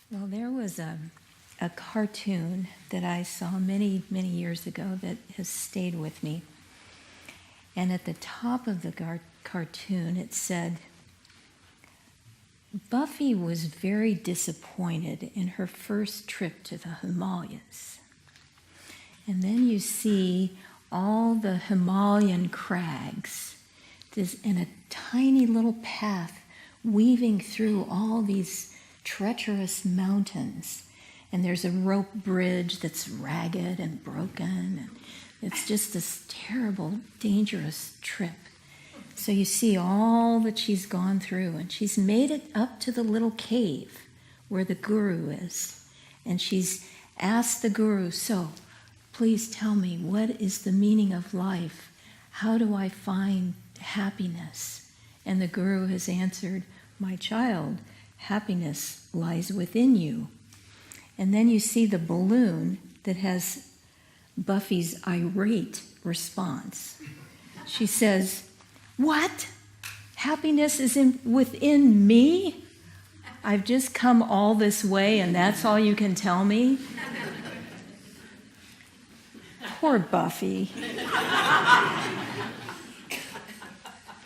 Well, there was a cartoon that I saw many, many years ago that has stayed with me. And at the top of the cartoon, it said, Buffy was very disappointed in her first trip to the Himalayas. And then you see all the Himalayan crags and a tiny little path weaving through all these treacherous mountains. And there's a rope bridge that's ragged and broken. And it's just this terrible, dangerous trip. So you see all that she's gone through, and she's made it up to the little cave where the guru is. And she's asked the guru, so please tell me, what is the meaning of life? How do I find happiness? And the guru has answered, my child, happiness lies within you. And then you see the balloon that has Buffy's irate response. She says, what? Happiness is within me? I've just come all this way and that's all you can tell me? Poor Buffy.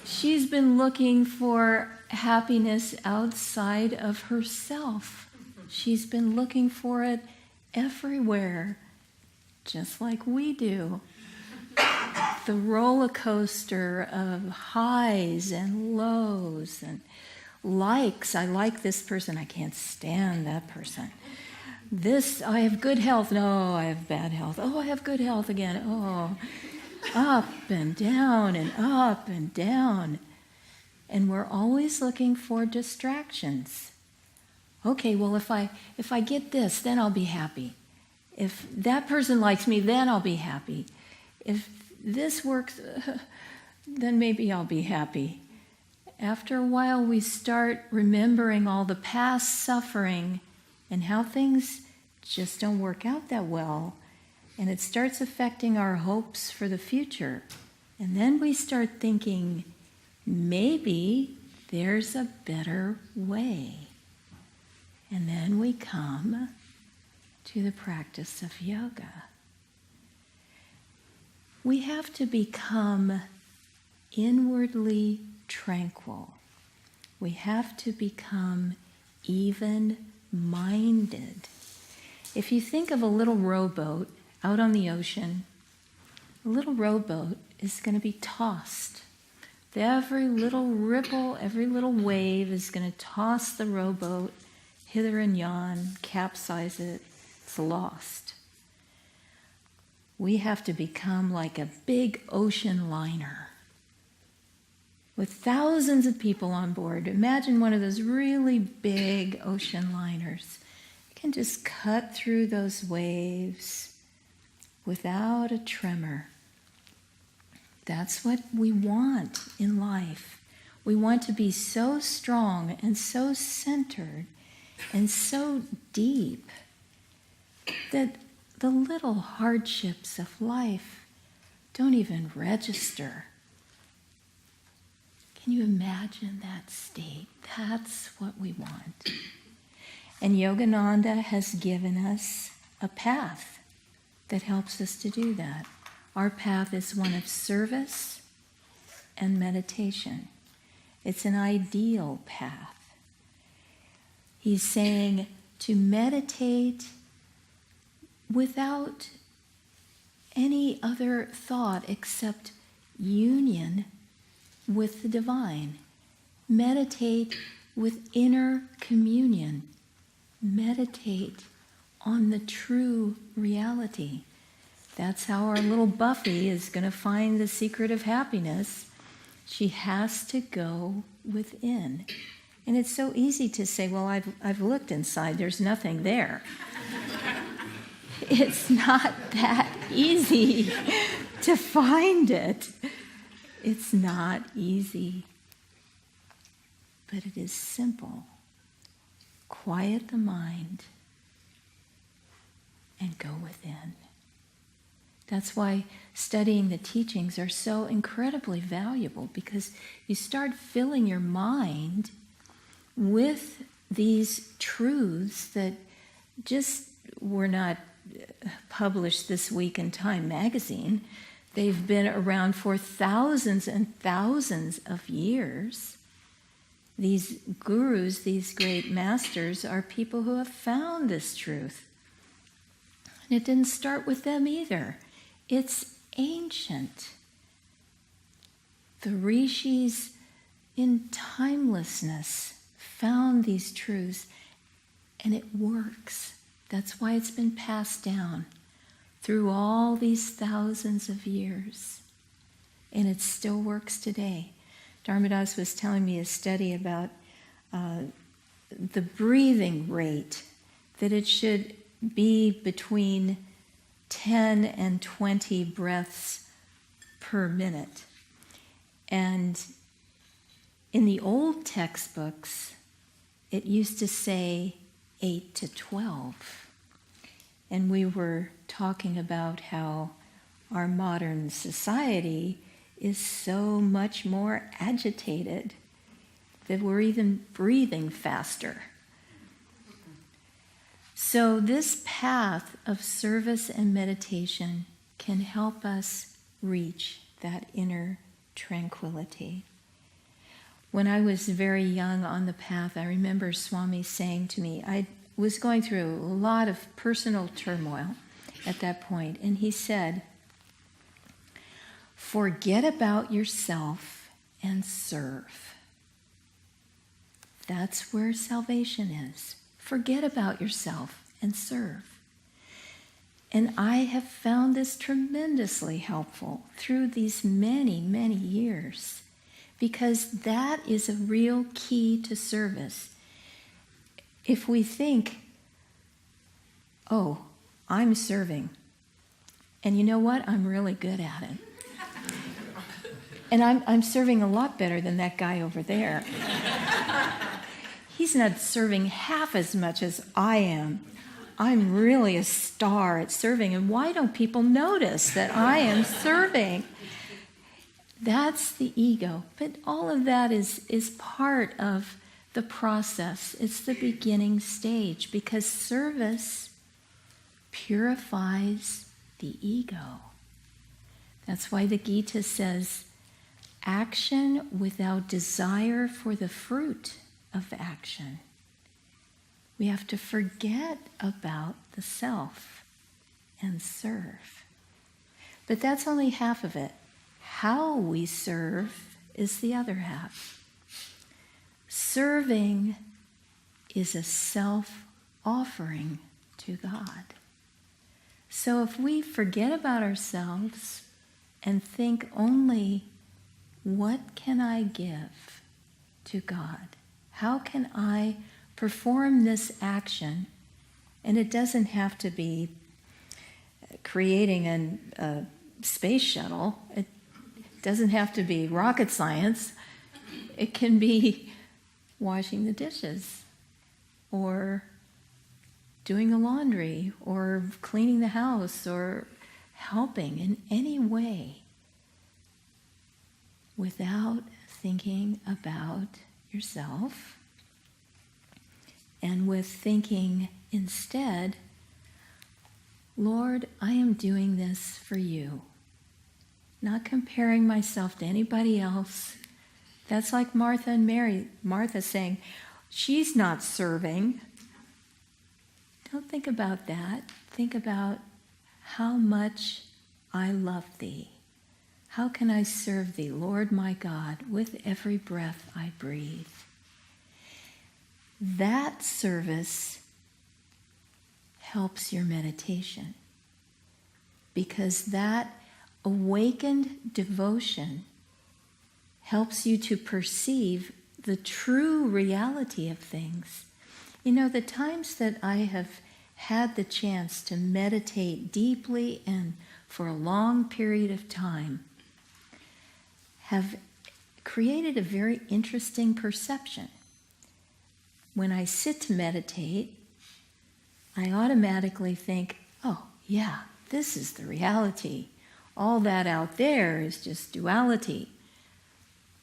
She's been looking for happiness outside of herself. She's been looking for it everywhere, just like we do. The roller coaster of highs and lows and likes. I like this person. I can't stand that person. This, I have good health. No, I have bad health. Oh, I have good health again. Oh, up and down and up and down. And we're always looking for distractions. Okay, well, if I get this, then I'll be happy. If that person likes me, then I'll be happy. If this works, then maybe I'll be happy. After a while, we start remembering all the past suffering and how things just don't work out that well. And it starts affecting our hopes for the future. And then we start thinking, maybe there's a better way. And then we come to the practice of yoga. We have to become inwardly tranquil. We have to become even-minded. If you think of a little rowboat out on the ocean, a little rowboat is going to be tossed. Every little ripple, every little wave is going to toss the rowboat hither and yon, capsize it, it's lost. We have to become like a big ocean liner with thousands of people on board. Imagine one of those really big ocean liners. You can just cut through those waves without a tremor. That's what we want in life. We want to be so strong and so centered and so deep that the little hardships of life don't even register. Can you imagine that state? That's what we want. And Yogananda has given us a path that helps us to do that. Our path is one of service and meditation. It's an ideal path. He's saying to meditate without any other thought except union with the divine. Meditate with inner communion. Meditate on the true reality. That's how our little Buffy is going to find the secret of happiness. She has to go within. And it's so easy to say, well, I've looked inside, there's nothing there. It's not that easy to find it. It's not easy. But it is simple. Quiet the mind and go within. That's why studying the teachings are so incredibly valuable, because you start filling your mind with these truths that just were not published this week in Time magazine. They've been around for thousands and thousands of years. These gurus, these great masters, are people who have found this truth. And it didn't start with them either. It's ancient. The rishis in timelessness found these truths, and it works. That's why it's been passed down through all these thousands of years. And it still works today. Dharmadas was telling me a study about the breathing rate, that it should be between 10 and 20 breaths per minute. And in the old textbooks, it used to say 8 to 12. And we were talking about how our modern society is so much more agitated that we're even breathing faster. So this path of service and meditation can help us reach that inner tranquility. When I was very young on the path, I remember Swami saying to me, I was going through a lot of personal turmoil at that point, and he said, forget about yourself and serve. That's where salvation is. Forget about yourself and serve. And I have found this tremendously helpful through these many, many years, because that is a real key to service. If we think, oh, I'm serving, and you know what? I'm really good at it. And I'm serving a lot better than that guy over there. He's not serving half as much as I am. I'm really a star at serving, and why don't people notice that I am serving? That's the ego. But all of that is part of the process. It's the beginning stage, because service purifies the ego. That's why the Gita says, action without desire for the fruit of action. We have to forget about the self and serve. But that's only half of it. How we serve is the other half. Serving is a self-offering to God. So if we forget about ourselves and think only, what can I give to God? How can I perform this action? And it doesn't have to be creating a space shuttle. It doesn't have to be rocket science. It can be washing the dishes, or doing the laundry, or cleaning the house, or helping in any way without thinking about yourself, and with thinking instead, Lord, I am doing this for you. Not comparing myself to anybody else. That's like Martha and Mary. Martha saying, she's not serving. Don't think about that. Think about how much I love thee. How can I serve thee, Lord my God, with every breath I breathe? That service helps your meditation, because that awakened devotion helps you to perceive the true reality of things. You know, the times that I have had the chance to meditate deeply and for a long period of time have created a very interesting perception. When I sit to meditate, I automatically think, oh, yeah, this is the reality. All that out there is just duality.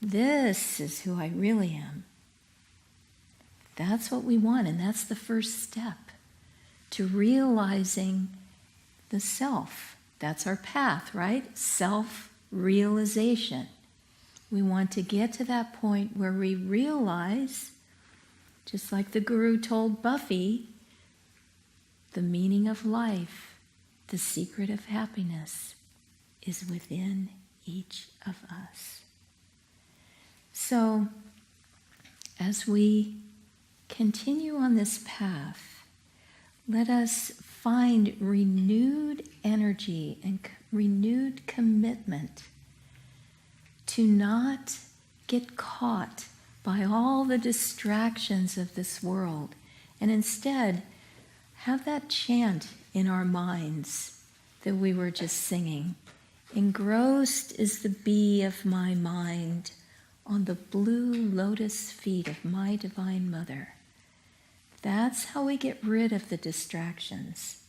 This is who I really am. That's what we want, and that's the first step to realizing the self. That's our path, right? Self-realization. We want to get to that point where we realize, just like the Guru told Buffy, the meaning of life, the secret of happiness is within each of us. So, as we continue on this path, let us find renewed energy and renewed commitment to not get caught by all the distractions of this world, and instead have that chant in our minds that we were just singing. Engrossed is the bee of my mind on the blue lotus feet of my Divine Mother. That's how we get rid of the distractions.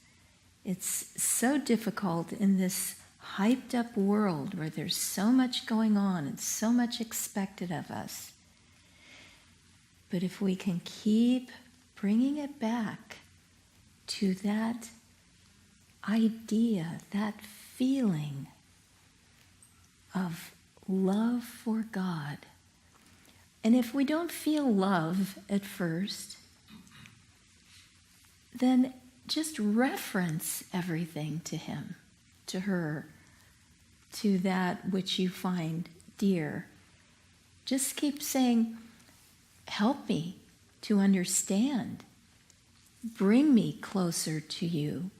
It's so difficult in this hyped up world where there's so much going on and so much expected of us. But if we can keep bringing it back to that idea, that feeling of love for God. And if we don't feel love at first, then just reference everything to him, to her, to that which you find dear. Just keep saying, help me to understand. Bring me closer to you.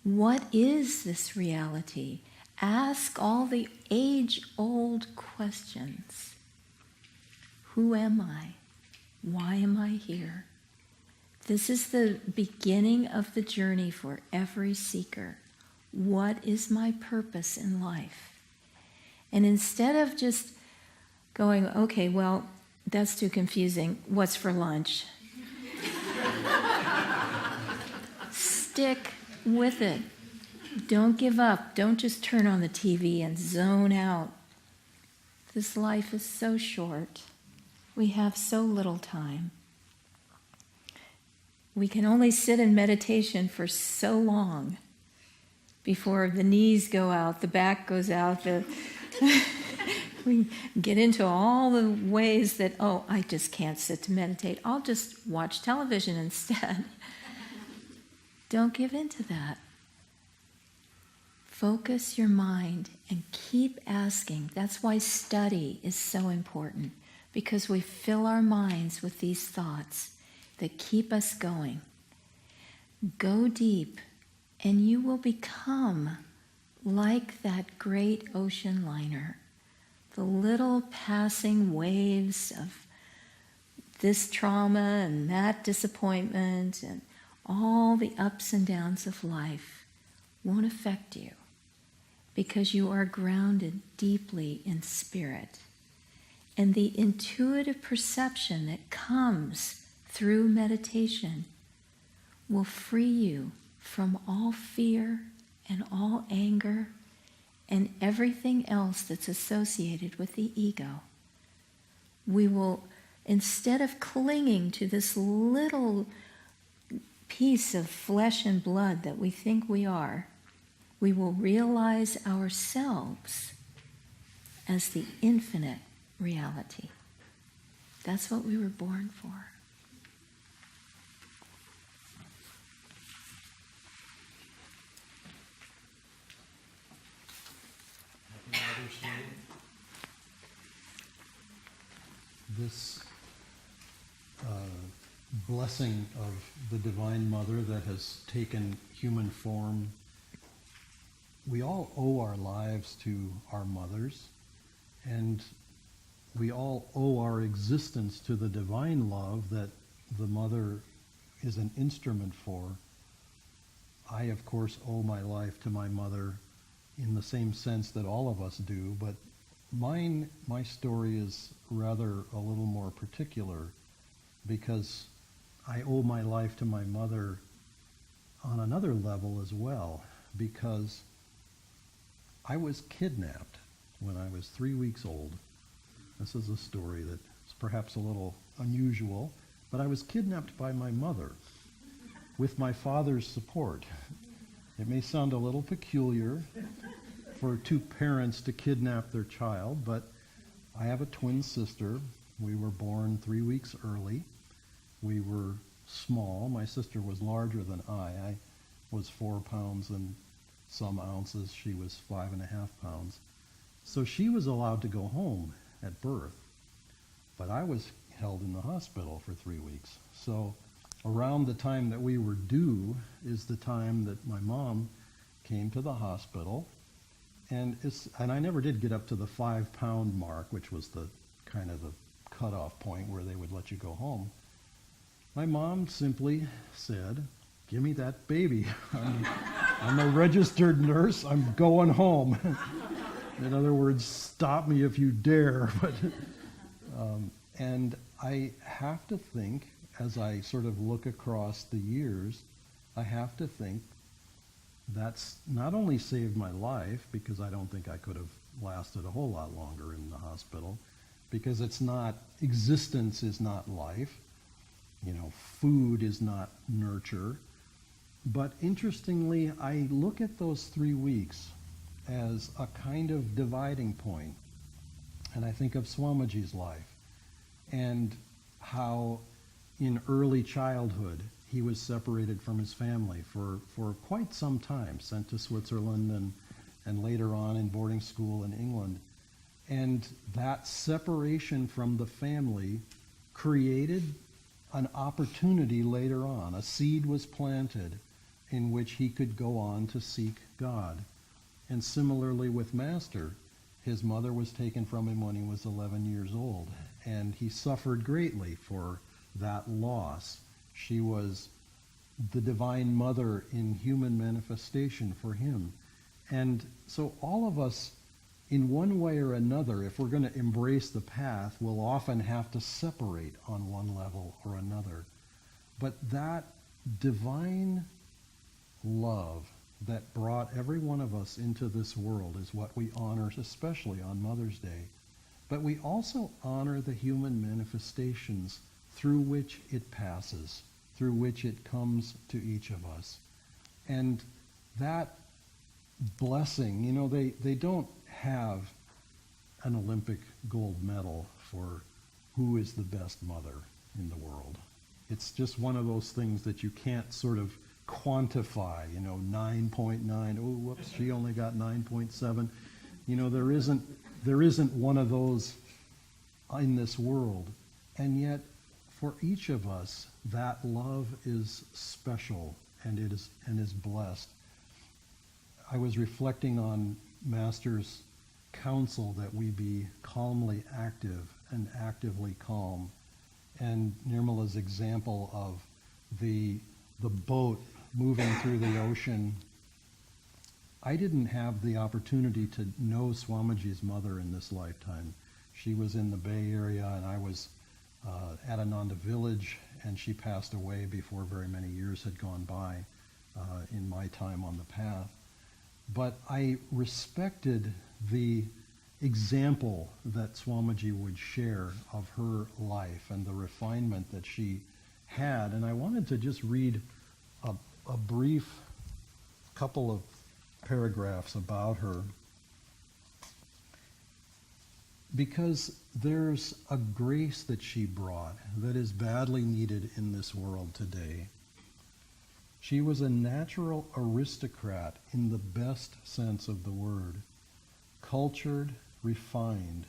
What is this reality? Ask all the age-old questions. Who am I? Why am I here? This is the beginning of the journey for every seeker. What is my purpose in life? And instead of just going, okay, well, that's too confusing. What's for lunch? Stick with it. Don't give up. Don't just turn on the TV and zone out. This life is so short. We have so little time. We can only sit in meditation for so long before the knees go out, the back goes out, we get into all the ways that, oh, I just can't sit to meditate. I'll just watch television instead. Don't give in to that. Focus your mind and keep asking. That's why study is so important, because we fill our minds with these thoughts that keep us going. Go deep, and you will become like that great ocean liner. The little passing waves of this trauma and that disappointment and all the ups and downs of life won't affect you, because you are grounded deeply in spirit. And the intuitive perception that comes through meditation will free you from all fear and all anger and everything else that's associated with the ego. We will, instead of clinging to this little piece of flesh and blood that we think we are, we will realize ourselves as the infinite reality. That's what we were born for. This blessing of the Divine Mother that has taken human form, we all owe our lives to our mothers, and we all owe our existence to the divine love that the Mother is an instrument for. I, of course, owe my life to my mother in the same sense that all of us do, but my story is rather a little more particular, because I owe my life to my mother on another level as well, because I was kidnapped when I was 3 weeks old. This is a story that is perhaps a little unusual, but I was kidnapped by my mother with my father's support. It may sound a little peculiar for two parents to kidnap their child, but I have a twin sister. We were born 3 weeks early. We were small. My sister was larger than I. I was 4 pounds and some ounces. She was 5.5 pounds. So she was allowed to go home at birth, but I was held in the hospital for 3 weeks. So around the time that we were due is the time that my mom came to the hospital, and I never did get up to the 5-pound mark, which was the kind of the cutoff point where they would let you go home. My mom simply said, "Give me that baby. I'm a registered nurse. I'm going home." In other words, stop me if you dare. But and I have to think, as I sort of look across the years, I have to think that's not only saved my life, because I don't think I could have lasted a whole lot longer in the hospital, because existence is not life. Food is not nurture. But interestingly, I look at those 3 weeks as a kind of dividing point. And I think of Swamiji's life and how in early childhood he was separated from his family for quite some time, sent to Switzerland and later on in boarding school in England. And that separation from the family created an opportunity later on. A seed was planted in which he could go on to seek God. And similarly with Master, his mother was taken from him when he was 11 years old, and he suffered greatly for that loss. She was the Divine Mother in human manifestation for him. And so all of us, in one way or another, if we're going to embrace the path, will often have to separate on one level or another. But that divine love that brought every one of us into this world is what we honor, especially on Mother's Day. But we also honor the human manifestations through which it passes, through which it comes to each of us. And that blessing, they don't have an Olympic gold medal for who is the best mother in the world. It's just one of those things that you can't sort of quantify, 9.9, oh, whoops, she only got 9.7. There isn't one of those in this world. And yet, for each of us, that love is special and is blessed. I was reflecting on Master's counsel that we be calmly active and actively calm, and Nirmala's example of the boat moving through the ocean. I didn't have the opportunity to know Swamiji's mother in this lifetime. She was in the Bay Area, and I was at Ananda Village, and she passed away before very many years had gone by in my time on the path. But I respected the example that Swamiji would share of her life and the refinement that she had. And I wanted to just read a brief couple of paragraphs about her, because there's a grace that she brought that is badly needed in this world today. She was a natural aristocrat in the best sense of the word, cultured, refined,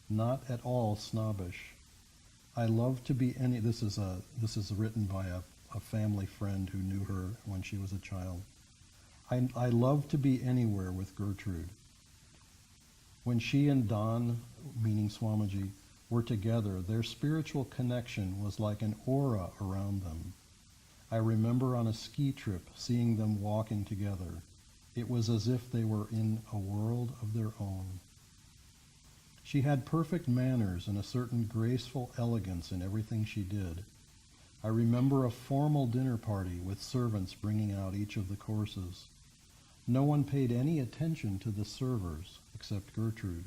not at all snobbish. I love to be any. This is written by a family friend who knew her when she was a child. I love to be anywhere with Gertrude. When she and Don, meaning Swamiji, were together, their spiritual connection was like an aura around them. I remember on a ski trip seeing them walking together. It was as if they were in a world of their own. She had perfect manners and a certain graceful elegance in everything she did. I remember a formal dinner party with servants bringing out each of the courses. No one paid any attention to the servers except Gertrude.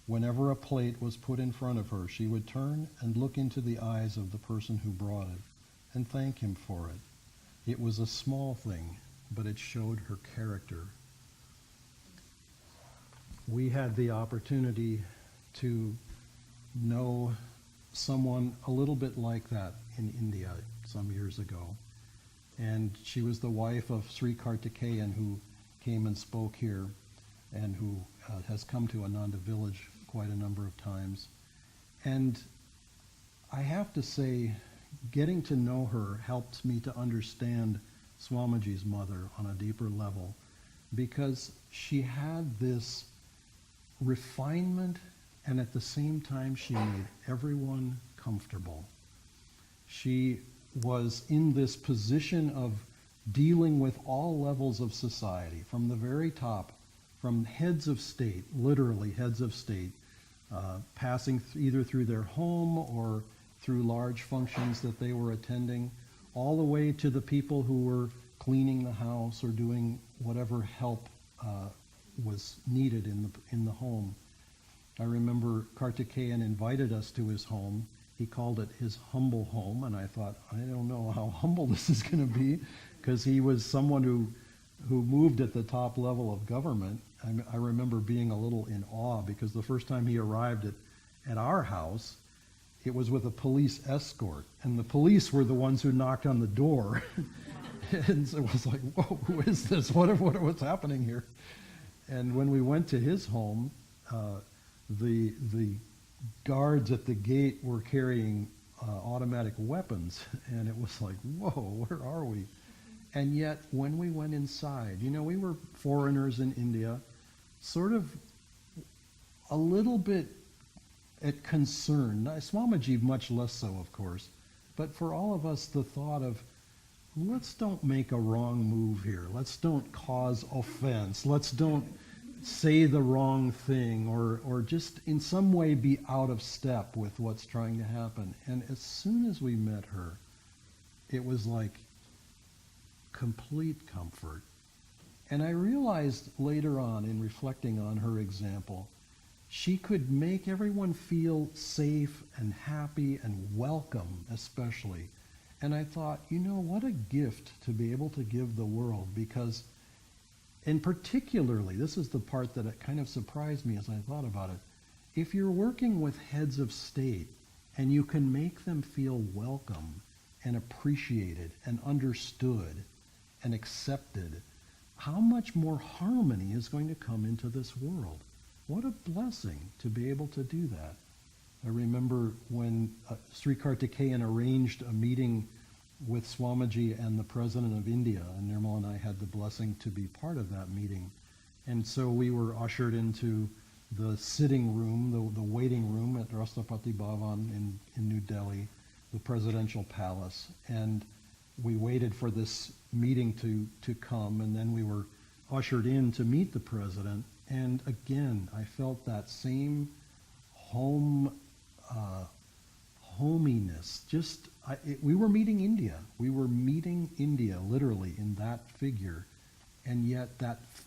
Whenever a plate was put in front of her, she would turn and look into the eyes of the person who brought it and thank him for it. It was a small thing, but it showed her character. We had the opportunity to know someone a little bit like that in India some years ago. And she was the wife of Sri Kartikeyan, who came and spoke here and who has come to Ananda Village quite a number of times. And I have to say, getting to know her helped me to understand Swamiji's mother on a deeper level, because she had this refinement, and at the same time she made everyone comfortable. She was in this position of dealing with all levels of society, from the very top, from heads of state, literally heads of state, passing either through their home or through large functions that they were attending, all the way to the people who were cleaning the house or doing whatever help was needed in the home. I remember Kartikeyan invited us to his home. He called it his humble home, and I thought, I don't know how humble this is going to be, because he was someone who moved at the top level of government. I remember being a little in awe, because the first time he arrived at our house, it was with a police escort, and the police were the ones who knocked on the door. And so it was like, whoa, who is this? What's happening here? And when we went to his home, the guards at the gate were carrying automatic weapons, and it was like, whoa, where are we? And yet, when we went inside, we were foreigners in India, sort of a little bit at concern. Swamiji much less so, of course, but for all of us, the thought of, let's don't make a wrong move here. Let's don't cause offense. Let's don't say the wrong thing or just in some way be out of step with what's trying to happen. And as soon as we met her, it was like complete comfort. And I realized later on, in reflecting on her example, she could make everyone feel safe and happy and welcome, especially. And I thought, what a gift to be able to give the world, because, and particularly, this is the part that it kind of surprised me as I thought about it, if you're working with heads of state and you can make them feel welcome and appreciated and understood and accepted, how much more harmony is going to come into this world? What a blessing to be able to do that. I remember when Sri Kartikeyan arranged a meeting with Swamiji and the President of India, and Nirmala and I had the blessing to be part of that meeting. And so we were ushered into the sitting room, the waiting room at Rashtrapati Bhavan in New Delhi, the presidential palace. And we waited for this meeting to come, and then we were ushered in to meet the president. And again, I felt that same hominess. We were meeting India. We were meeting India, literally, in that figure. And yet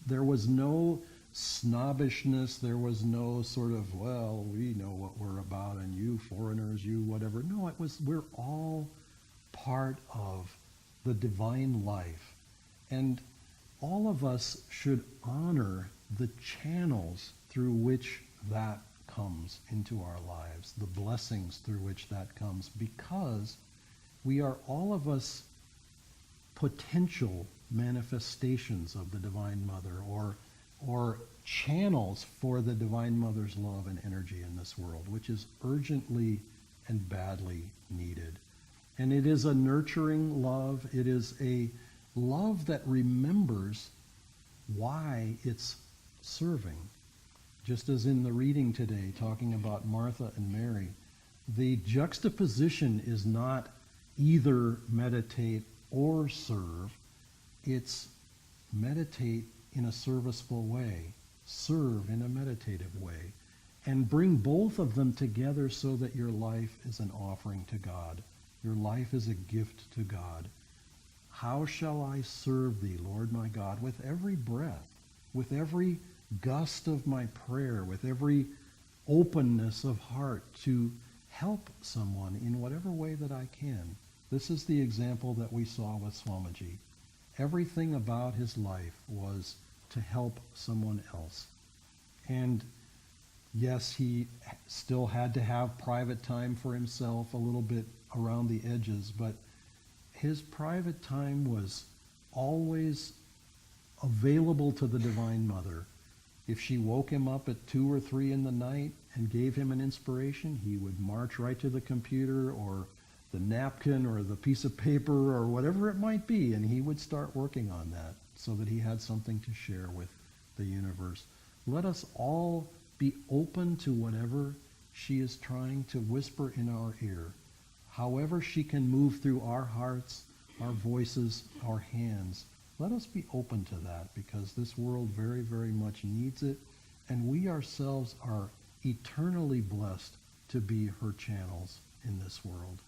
there was no snobbishness. There was no sort of, well, we know what we're about, and you foreigners, you whatever. No, we're all part of the divine life. And all of us should honor the channels through which that comes into our lives, the blessings through which that comes, because we are all of us potential manifestations of the Divine Mother, or channels for the Divine Mother's love and energy in this world, which is urgently and badly needed. And it is a nurturing love. It is a love that remembers why it's serving. Just as in the reading today, talking about Martha and Mary, the juxtaposition is not either meditate or serve. It's meditate in a serviceful way, serve in a meditative way, and bring both of them together so that your life is an offering to God. Your life is a gift to God. How shall I serve thee, Lord my God, with every breath, with every gust of my prayer, with every openness of heart to help someone in whatever way that I can. This is the example that we saw with Swamiji. Everything about his life was to help someone else. And yes, he still had to have private time for himself, a little bit around the edges, but his private time was always available to the Divine Mother. If she woke him up at 2 or 3 in the night and gave him an inspiration, he would march right to the computer or the napkin or the piece of paper or whatever it might be, and he would start working on that so that he had something to share with the universe. Let us all be open to whatever she is trying to whisper in our ear. However she can move through our hearts, our voices, our hands, let us be open to that, because this world very, very much needs it, and we ourselves are eternally blessed to be her channels in this world.